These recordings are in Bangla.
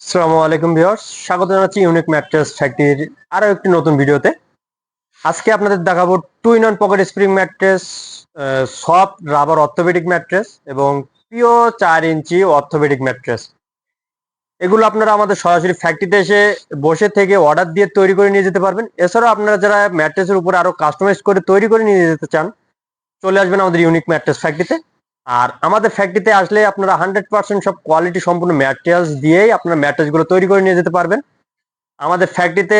আসসালামু আলাইকুম ভিউয়ার্স, স্বাগত জানাচ্ছি ইউনিক ম্যাট্রেস ফ্যাক্টরির আরো একটি নতুন ভিডিওতে। আজকে আপনাদের দেখাবো two in one pocket spring mattress, soft rubber orthopaedic mattress এবং পিওর 4 ইঞ্চি অর্থোপেডিক ম্যাট্রেস। এগুলো আপনারা আমাদের সরাসরি ফ্যাক্টরিতে এসে বসে থেকে অর্ডার দিয়ে তৈরি করে নিয়ে যেতে পারবেন। এছাড়াও আপনারা যারা ম্যাট্রেসের উপরে আরো কাস্টমাইজ করে তৈরি করে নিয়ে যেতে চান, চলে আসবেন আমাদের ইউনিক ম্যাট্রেস ফ্যাক্টরিতে। আর আমাদের ফ্যাক্টরিতে আসলে আপনারা 100% সব কোয়ালিটি সম্পূর্ণ ম্যাটেরিয়ালস দিয়েই আপনারা ম্যাট্রেসগুলো তৈরি করে নিয়ে যেতে পারবেন। আমাদের ফ্যাক্টরিতে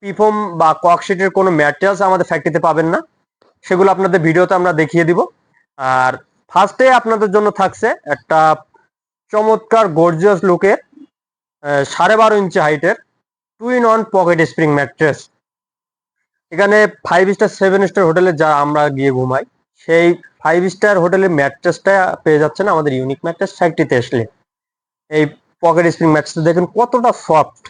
পিফোম বা ককশিটের কোনো ম্যাটেরিয়ালস আমাদের ফ্যাক্টরিতে পাবেন না, সেগুলো আপনাদের ভিডিওতে আমরা দেখিয়ে দিব। আর ফার্স্টে আপনাদের জন্য থাকছে একটা চমৎকার গর্জিয়াস লুকের 12.5 ইঞ্চি হাইটের two in one pocket spring mattress. এখানে 5 স্টার 7 স্টার হোটেলে যা আমরা গিয়ে ঘুমাই, সেই 5 স্টার হোটেলের ম্যাট্রেসটা পেয়ে যাচ্ছেন আমাদের ইউনিক ম্যাট্রেস ফ্যাক্টরিতে আসলে। এই পকেট স্প্রিং ম্যাট্রেসটা দেখেন কতটা সফট।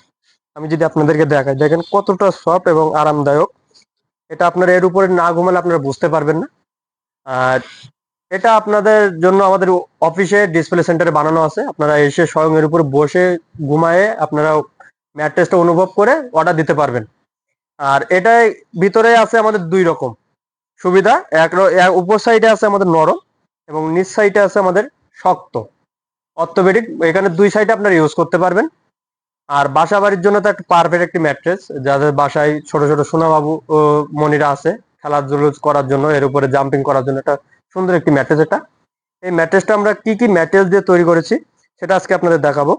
আমি যদি আপনাদেরকে দেখাই, দেখেন কতটা সফট এবং আরামদায়ক। এটা আপনারা এর উপরে না ঘুমালে আপনারা বুঝতে পারবেন না। আর এটা আপনাদের জন্য আমাদের অফিসে ডিসপ্লে সেন্টারে বানানো আছে, আপনারা এসে স্বয়ং এর উপরে বসে ঘুমায়ে আপনারা ম্যাট্রেসটা অনুভব করে অর্ডার দিতে পারবেন। আর এটাই ভিতরে আছে আমাদের দুই রকম সুবিধা। উপর সাইডে আছে আমাদের নরম এবং নিচ সাইডে আছে আমাদের শক্ত অর্থোপেডিক। এখানে দুই সাইডে আপনারা ইউজ করতে পারবেন। আর বাসা বাড়ির জন্য তো একটা পারফেক্ট একটি ম্যাট্রেস, যাদের বাসায় ছোট ছোট সোনাবাবু ও মনিরা আছে খেলাধুলো করার জন্য, এর উপরে জাম্পিং করার জন্য একটা সুন্দর একটি ম্যাট্রেস এটা। এই ম্যাট্রেসটা আমরা কি কি ম্যাটেরিয়াল দিয়ে তৈরি করেছি সেটা আজকে আপনাদের দেখাবো।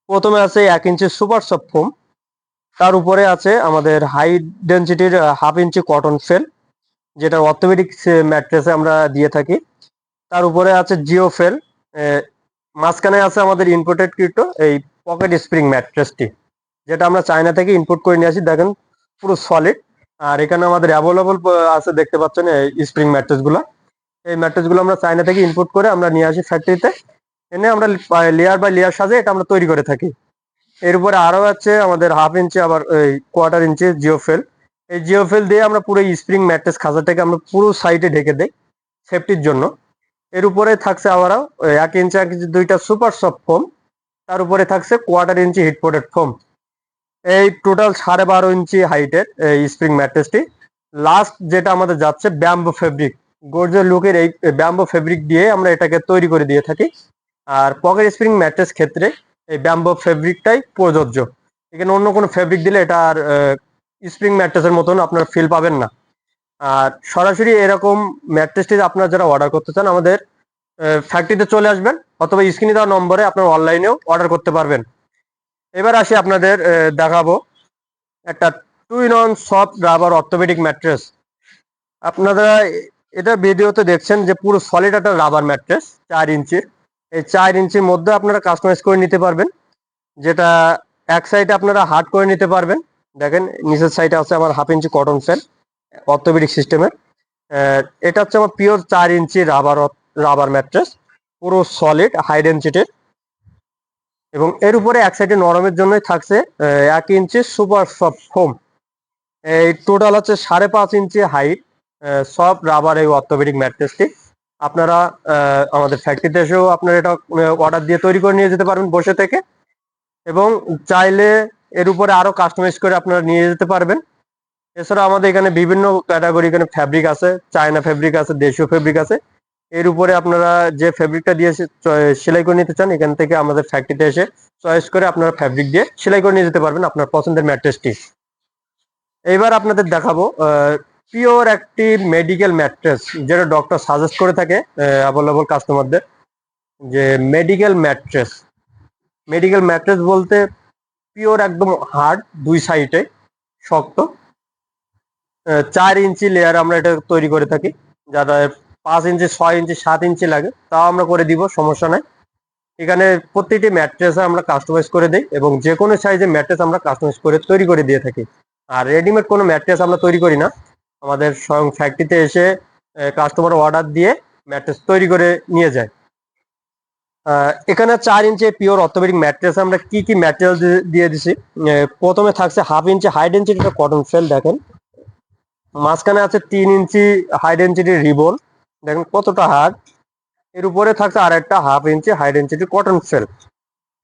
প্রথমে আছে 1 ইঞ্চি সুপার সফট ফোম, তার উপরে আছে আমাদের হাই ডেনসিটির 1/2 ইঞ্চি কটন ফেল, যেটা অর্থোপেডিক ম্যাট্রেসে আমরা দিয়ে থাকি। তার উপরে আছে জিও ফেল, মাঝখানে আছে আমাদের ইম্পোর্টেড কিটো এই পকেট স্প্রিং ম্যাট্রেসটি, যেটা আমরা চায়না থেকে ইম্পোর্ট করে নিয়ে আসি। দেখেন পুরো সলিড। আর এখানে আমাদের অ্যাভেলেবল আছে, দেখতে পাচ্ছেন এই স্প্রিং ম্যাট্রেস গুলো। এই ম্যাট্রেস গুলো আমরা চায়না থেকে ইম্পোর্ট করে আমরা নিয়ে আসি ফ্যাক্টরিতে, এনে আমরা লেয়ার বাই লেয়ার সাজে এটা আমরা তৈরি করে থাকি। এর উপরে আরো আছে আমাদের 1/2 ইঞ্চি আবার এই 1/4 ইঞ্চি জিওফেল। এই জিওফেল দিয়ে আমরা পুরো স্প্রিং ম্যাট্রেস খাঁচাটাকে আমরা পুরো সাইডে ঢেকে দেই সেফটির জন্য। এর উপরে থাকছে আবারও 1 ইঞ্চি 1 ইঞ্চি দুইটা সুপার সফট ফোম, তার উপরে থাকছে 1/4 ইঞ্চি হিট প্রোটেক্ট ফোম। এই টোটাল 12.5 ইঞ্চি হাইটের এই স্প্রিং ম্যাট্রেসটি। লাস্ট যেটা আমাদের যাচ্ছে ব্যাম্বো ফেব্রিক, গর্জিয়াস লুকের এই ব্যাম্বো ফেব্রিক দিয়ে আমরা এটাকে তৈরি করে দিয়ে থাকি। আর পকেট স্প্রিং ম্যাট্রেস ক্ষেত্রে এই ব্যাম্বো ফেব্রিকটাই প্রযোজ্য। এখানে অন্য কোনো ফেব্রিক দিলে এটা আর স্প্রিং ম্যাট্রেসের মতন আপনারা ফিল পাবেন না। আর সরাসরি এরকম ম্যাট্রেসটি আপনারা যারা অর্ডার করতে চান, আমাদের ফ্যাক্টরিতে চলে আসবেন, অথবা স্ক্রিনে দেওয়া নম্বরে আপনারা অনলাইনেও অর্ডার করতে পারবেন। এবার আসি আপনাদের দেখাবো একটা two in one soft rubber orthopaedic mattress. আপনারা এটা ভিডিওতে দেখছেন যে পুরো সলিড একটা রাবার ম্যাট্রেস 4 ইঞ্চির। এই 4 ইঞ্চির মধ্যে আপনারা কাস্টমাইজ করে নিতে পারবেন, যেটা এক সাইডে আপনারা হার্ড করে নিতে পারবেন। দেখেন নিচের সাইডে আছে আমার 1/2 ইঞ্চি কটন ফেল অর্থোপেডিক সিস্টেমের। এটা হচ্ছে আমার পিওর 4 ইঞ্চি রাবার ম্যাট্রেস, পুরো সলিড হাই ডেনসিটির। এবং এর উপরে এক সাইডে নরমের জন্যই থাকছে 1 ইঞ্চি সুপার সফট ফোম। এই টোটাল হচ্ছে 5.5 ইঞ্চি হাইট সফট রাবার এই অর্থোপেডিক ম্যাট্রেসটি। আপনারা আমাদের ফ্যাক্টরিতে এসেও আপনারা এটা অর্ডার দিয়ে তৈরি করে নিয়ে যেতে পারবেন বসে থেকে, এবং চাইলে এর উপরে আরো কাস্টমাইজ করে আপনারা নিয়ে যেতে পারবেন। এছাড়া আমাদের এখানে বিভিন্ন ক্যাটাগরি এখানে ফ্যাব্রিক আছে, চায়না ফ্যাব্রিক আছে, দেশীয় ফ্যাব্রিক আছে। এর উপরে আপনারা যে ফ্যাব্রিকটা দিয়ে সেলাই করে নিতে চান, এখান থেকে আমাদের ফ্যাক্টরিতে এসে চয়েস করে আপনারা ফ্যাব্রিক দিয়ে সেলাই করে নিয়ে যেতে পারবেন আপনার পছন্দের ম্যাট্রেসটি। এইবার আপনাদের দেখাবো পিওর একটি মেডিকেল ম্যাট্রেস, যেটা ডক্টর সাজেস্ট করে থাকে অ্যাভেলেবল কাস্টমারদের, যে মেডিকেল ম্যাট্রেস। মেডিকেল ম্যাট্রেস বলতে পিওর একদম হার্ড, দুই সাইডে শক্ত। 4 ইঞ্চি লেয়ার আমরা এটা তৈরি করে থাকি। যারা 5 ইঞ্চি 6 ইঞ্চি 7 ইঞ্চি লাগে তাও আমরা করে দিব, সমস্যা নাই। এখানে প্রতিটি ম্যাট্রেস আমরা কাস্টমাইজ করে দিই, এবং যে কোনো সাইজের ম্যাট্রেস আমরা কাস্টমাইজ করে তৈরি করে দিয়ে থাকি। আর রেডিমেড কোনো ম্যাট্রেস আমরা তৈরি করি না, আমাদের স্বয়ং ফ্যাক্টরিতে এসে কাস্টমার অর্ডার দিয়ে ম্যাট্রেস তৈরি করে নিয়ে যায়। এখানে 4 ইঞ্চি পিওর অর্থোপেডিক ম্যাট্রেস আমরা কি কি ম্যাটেরিয়াল দিয়ে দিছি। প্রথমে থাকছে 1/2 ইঞ্চি হাই ডেনসিটি কটন ফেল, দেখেন মাঝখানে আছে 3 ইঞ্চি হাই ডেনসিটি রিবন, দেখেন কতটা হার্ড। এর উপরে থাকছে আর একটা 1/2 ইঞ্চি high density cotton felt.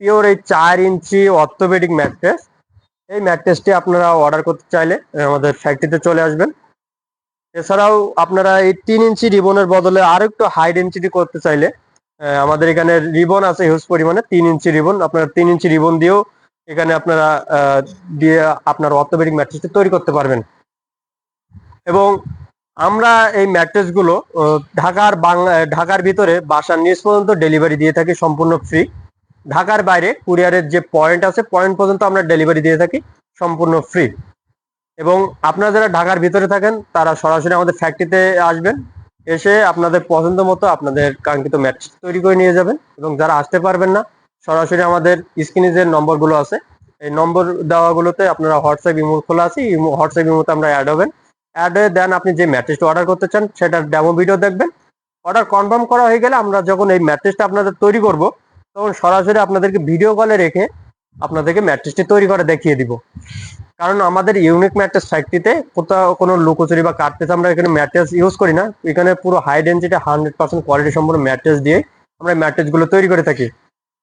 Pure এই 4 ইঞ্চি অর্থোপেডিক ম্যাট্রেস। এই ম্যাট্রেসটি আপনারা অর্ডার করতে চাইলে আমাদের ফ্যাক্টরিতে চলে আসবেন। এছাড়াও আপনারা এই 3 ইঞ্চি রিবনের বদলে আরো একটু হাই ডেনসিটি করতে চাইলে আমাদের এখানে রিবন আছে হিউজ পরিমাণে। 3 ইঞ্চি রিবন, আপনারা 3 ইঞ্চি রিবন দিয়েও এখানে আপনারা দিয়ে আপনার অর্থোপেডিক ম্যাট্রেসটি তৈরি করতে পারবেন। এবং আমরা এই ম্যাট্রেস গুলো ঢাকার ভিতরে বাসার নিচ পর্যন্ত ডেলিভারি দিয়ে থাকি সম্পূর্ণ ফ্রি। ঢাকার বাইরে কুরিয়ারের যে পয়েন্ট আছে পয়েন্ট পর্যন্ত আমরা ডেলিভারি দিয়ে থাকি সম্পূর্ণ ফ্রি। এবং আপনারা যারা ঢাকার ভিতরে থাকেন তারা সরাসরি আমাদের ফ্যাক্টরিতে আসবেন, এসে আপনাদের পছন্দ মতো আপনাদের কাঙ্ক্ষিত ম্যাট্রেস তৈরি করে নিয়ে যাবেন। এবং যারা আসতে পারবেন না, সরাসরি আমাদের স্ক্রিনে যে নম্বরগুলো আছে এই নম্বর দেওয়াগুলোতে আপনারা হোয়াটসঅ্যাপ ইমো খোলা আছে, হোয়াটসঅ্যাপ ইমোতে আমরা অ্যাড হবেন। অ্যাড হয়ে দেন আপনি যে ম্যাট্রেসটা অর্ডার করতে চান সেটার ডেমো ভিডিও দেখবেন। অর্ডার কনফার্ম করা হয়ে গেলে আমরা যখন এই ম্যাট্রেসটা আপনাদের তৈরি করব তখন সরাসরি আপনাদেরকে ভিডিও কলে রেখে আপনাদেরকে ম্যাট্রেসটি তৈরি করে দেখিয়ে দিব। কারণ আমাদের ইউনিক ম্যাট্রেস ফ্যাক্টরিতে কোথাও কোনো লুকোচুরি বা কাটতেছে আমরা এখানে ম্যাট্রেস ইউজ করি না। এখানে পুরো হাই ডেনসিটি 100% কোয়ালিটি সম্পূর্ণ ম্যাট্রেস দিয়ে আমরা ম্যাট্রেস গুলো তৈরি করে থাকি।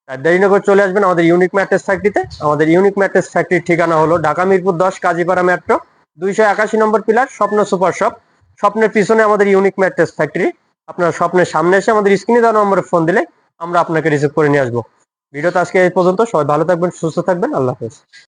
আর দেরি না করে চলে আসবেন আমাদের ইউনিক ম্যাট্রেস ফ্যাক্টরিতে। আমাদের ইউনিক ম্যাট্রেস ফ্যাক্টরির ঠিকানা হলো ঢাকা মিরপুর 10 কাজীপাড়া মেট্রো 281 নম্বর পিলার, স্বপ্ন সুপার শপ। স্বপ্নের পিছনে আমাদের ইউনিক ম্যাট্রেস ফ্যাক্টরি। আপনার স্বপ্নের সামনে এসে আমাদের স্ক্রিনে দেওয়া নম্বরে ফোন দিলে আমরা আপনাকে রিসিভ করে নিয়ে আসবো। ভিডিওতে আজকে এই পর্যন্ত। সবাই ভালো থাকবেন, সুস্থ থাকবেন, আল্লাহ হাফেজ।